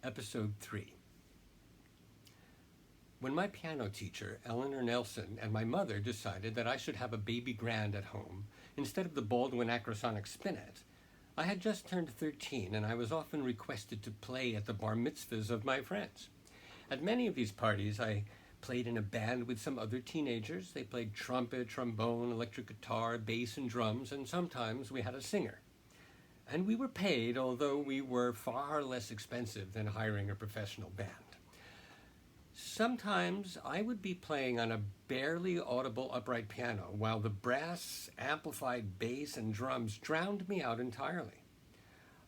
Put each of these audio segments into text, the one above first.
Episode 3. When my piano teacher, Eleanor Nelson, and my mother decided that I should have a baby grand at home instead of the Baldwin acrosonic spinet, I had just turned 13 and I was often requested to play at the bar mitzvahs of my friends. At many of these parties, I played in a band with some other teenagers. They played trumpet, trombone, electric guitar, bass, and drums, and sometimes we had a singer. And we were paid, although we were far less expensive than hiring a professional band. Sometimes I would be playing on a barely audible upright piano while the brass, amplified bass, and drums drowned me out entirely.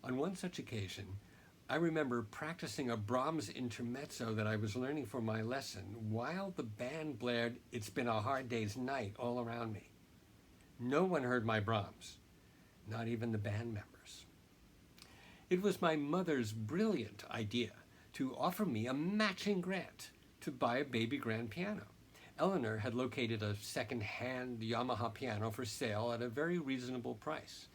On one such occasion, I remember practicing a Brahms intermezzo that I was learning for my lesson while the band blared "It's Been a Hard Day's Night" all around me. No one heard my Brahms, not even the band members. It was my mother's brilliant idea to offer me a matching grant to buy a baby grand piano. Eleanor had located a second-hand Yamaha piano for sale at a very reasonable price.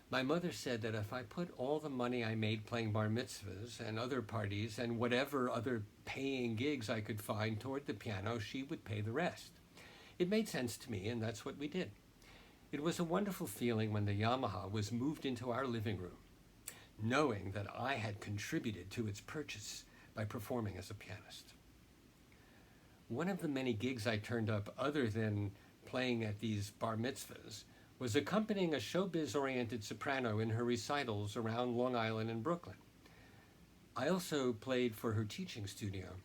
My mother said that if I put all the money I made playing bar mitzvahs and other parties and whatever other paying gigs I could find toward the piano, she would pay the rest. It made sense to me, and that's what we did. It was a wonderful feeling when the Yamaha was moved into our living room, knowing that I had contributed to its purchase by performing as a pianist. One of the many gigs I turned up other than playing at these bar mitzvahs was accompanying a showbiz-oriented soprano in her recitals around Long Island and Brooklyn. I also played for her teaching studio.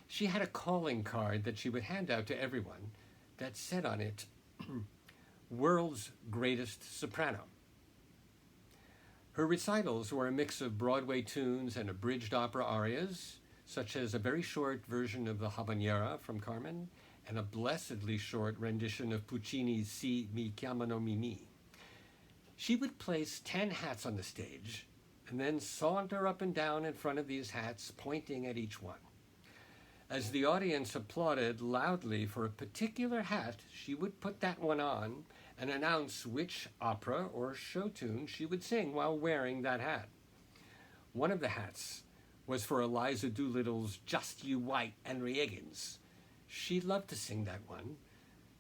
She had a calling card that she would hand out to everyone that said on it, "World's Greatest Soprano." Her recitals were a mix of Broadway tunes and abridged opera arias, such as a very short version of the Habanera from Carmen and a blessedly short rendition of Puccini's Si mi chiamano Mimi. She would place 10 hats on the stage and then saunter up and down in front of these hats, pointing at each one. As the audience applauded loudly for a particular hat, she would put that one on and announce which opera or show tune she would sing while wearing that hat. One of the hats was for Eliza Doolittle's "Just You White Henry Higgins." She loved to sing that one,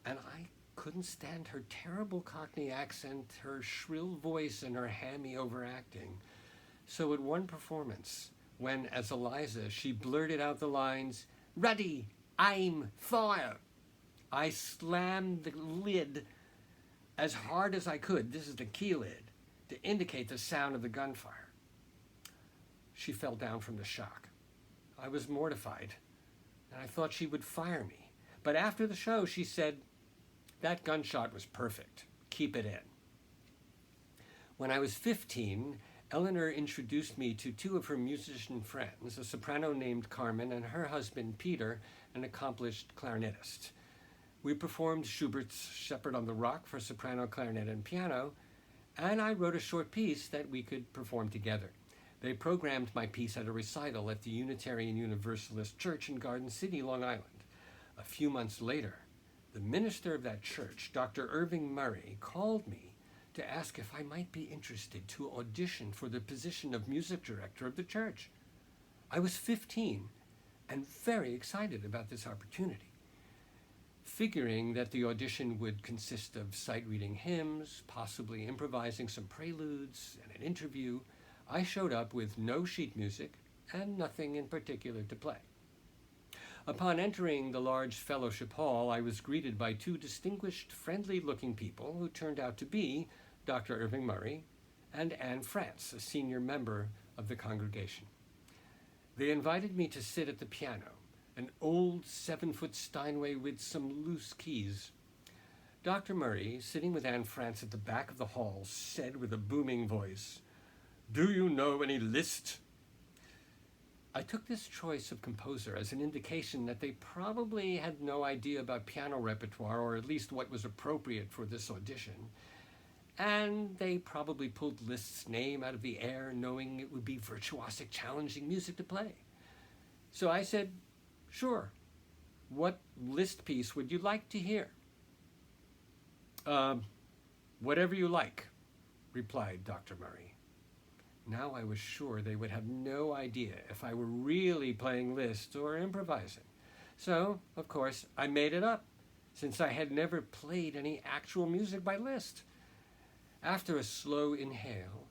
and I couldn't stand her terrible Cockney accent, her shrill voice, and her hammy overacting. So at one performance, when, as Eliza, she blurted out the lines, "Ready, aim, fire," I slammed the lid as hard as I could, this is the key lid, to indicate the sound of the gunfire. She fell down from the shock. I was mortified, and I thought she would fire me. But after the show, she said, "That gunshot was perfect. Keep it in." When I was 15, Eleanor introduced me to two of her musician friends, a soprano named Carmen and her husband, Peter, an accomplished clarinetist. We performed Schubert's Shepherd on the Rock for soprano, clarinet, and piano, and I wrote a short piece that we could perform together. They programmed my piece at a recital at the Unitarian Universalist Church in Garden City, Long Island. A few months later, the minister of that church, Dr. Irving Murray, called me to ask if I might be interested to audition for the position of music director of the church. I was 15 and very excited about this opportunity. Figuring that the audition would consist of sight-reading hymns, possibly improvising some preludes, and an interview, I showed up with no sheet music and nothing in particular to play. Upon entering the large fellowship hall, I was greeted by two distinguished, friendly-looking people who turned out to be Dr. Irving Murray and Anne France, a senior member of the congregation. They invited me to sit at the piano, an old 7-foot Steinway with some loose keys. Dr. Murray, sitting with Anne France at the back of the hall, said with a booming voice, "Do you know any Liszt?" I took this choice of composer as an indication that they probably had no idea about piano repertoire, or at least what was appropriate for this audition, and they probably pulled Liszt's name out of the air, knowing it would be virtuosic, challenging music to play. So I said, "Sure. What Liszt piece would you like to hear?" "Whatever you like," replied Dr. Murray. Now I was sure they would have no idea if I were really playing Liszt or improvising. So, of course, I made it up, since I had never played any actual music by Liszt. After a slow inhale,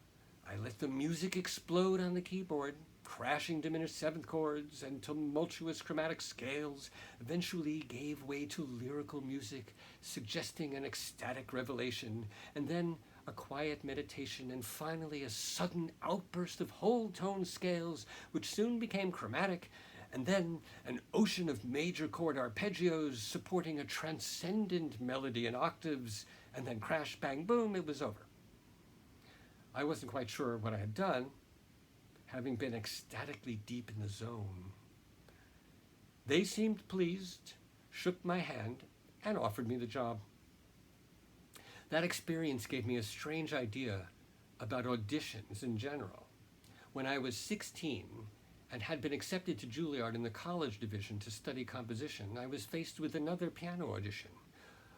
I let the music explode on the keyboard. Crashing diminished seventh chords and tumultuous chromatic scales eventually gave way to lyrical music, suggesting an ecstatic revelation, and then a quiet meditation, and finally a sudden outburst of whole tone scales, which soon became chromatic, and then an ocean of major chord arpeggios supporting a transcendent melody in octaves, and then crash, bang, boom, it was over. I wasn't quite sure what I had done, having been ecstatically deep in the zone. They seemed pleased, shook my hand, and offered me the job. That experience gave me a strange idea about auditions in general. When I was 16 and had been accepted to Juilliard in the college division to study composition, I was faced with another piano audition.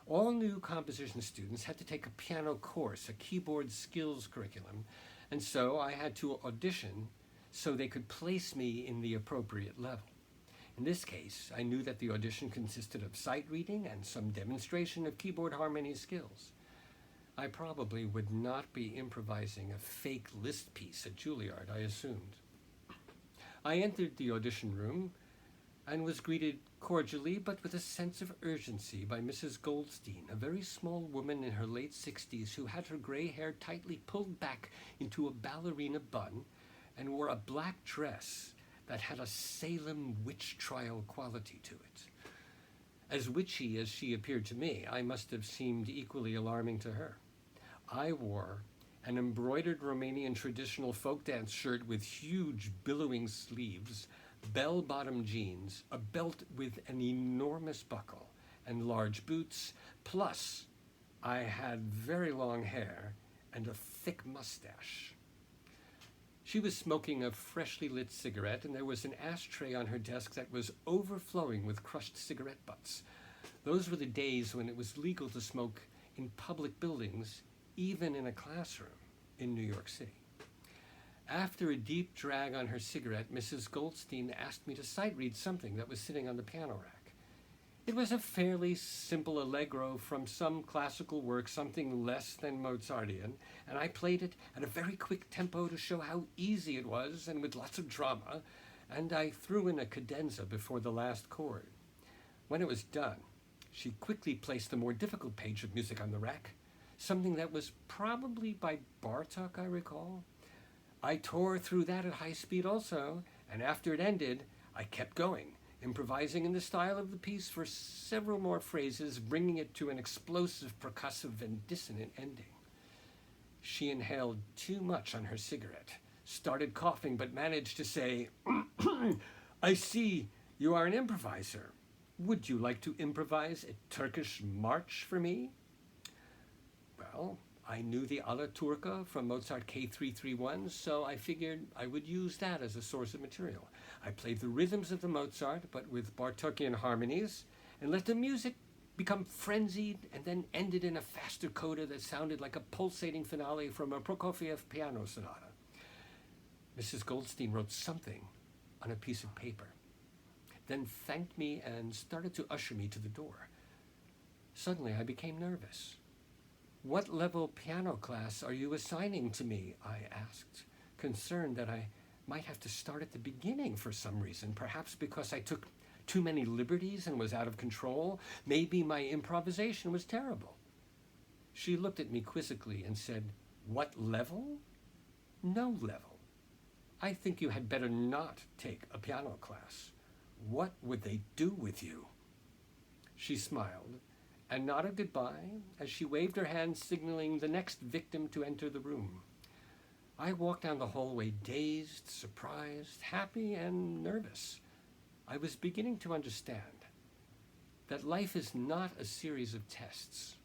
All new composition students had to take a piano course, a keyboard skills curriculum, and so I had to audition so they could place me in the appropriate level. In this case, I knew that the audition consisted of sight reading and some demonstration of keyboard harmony skills. I probably would not be improvising a fake Liszt piece at Juilliard, I assumed. I entered the audition room and was greeted cordially but with a sense of urgency by Mrs. Goldstein, a very small woman in her late 60s who had her gray hair tightly pulled back into a ballerina bun and wore a black dress that had a Salem witch trial quality to it. As witchy as she appeared to me, I must have seemed equally alarming to her. I wore an embroidered Romanian traditional folk dance shirt with huge billowing sleeves, bell-bottom jeans, a belt with an enormous buckle, and large boots, plus I had very long hair and a thick mustache. She was smoking a freshly lit cigarette, and there was an ashtray on her desk that was overflowing with crushed cigarette butts. Those were the days when it was legal to smoke in public buildings, even in a classroom in New York City. After a deep drag on her cigarette, Mrs. Goldstein asked me to sight read something that was sitting on the piano rack. It was a fairly simple allegro from some classical work, something less than Mozartian, and I played it at a very quick tempo to show how easy it was and with lots of drama, and I threw in a cadenza before the last chord. When it was done, she quickly placed the more difficult page of music on the rack, something that was probably by Bartok, I recall. I tore through that at high speed also, and after it ended, I kept going, improvising in the style of the piece for several more phrases, bringing it to an explosive, percussive, and dissonant ending. She inhaled too much on her cigarette, started coughing, but managed to say, "I see you are an improviser. Would you like to improvise a Turkish march for me?" Well, I knew the Alla Turca from Mozart K331, so I figured I would use that as a source of material. I played the rhythms of the Mozart, but with Bartokian harmonies, and let the music become frenzied, and then ended in a faster coda that sounded like a pulsating finale from a Prokofiev piano sonata. Mrs. Goldstein wrote something on a piece of paper, then thanked me and started to usher me to the door. Suddenly, I became nervous. "What level piano class are you assigning to me?" I asked, concerned that I might have to start at the beginning for some reason, perhaps because I took too many liberties and was out of control. Maybe my improvisation was terrible. She looked at me quizzically and said, "What level? No level. I think you had better not take a piano class. What would they do with you?" She smiled and nodded goodbye as she waved her hand, signaling the next victim to enter the room. I walked down the hallway dazed, surprised, happy, and nervous. I was beginning to understand that life is not a series of tests.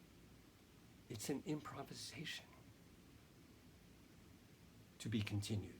It's an improvisation. To be continued.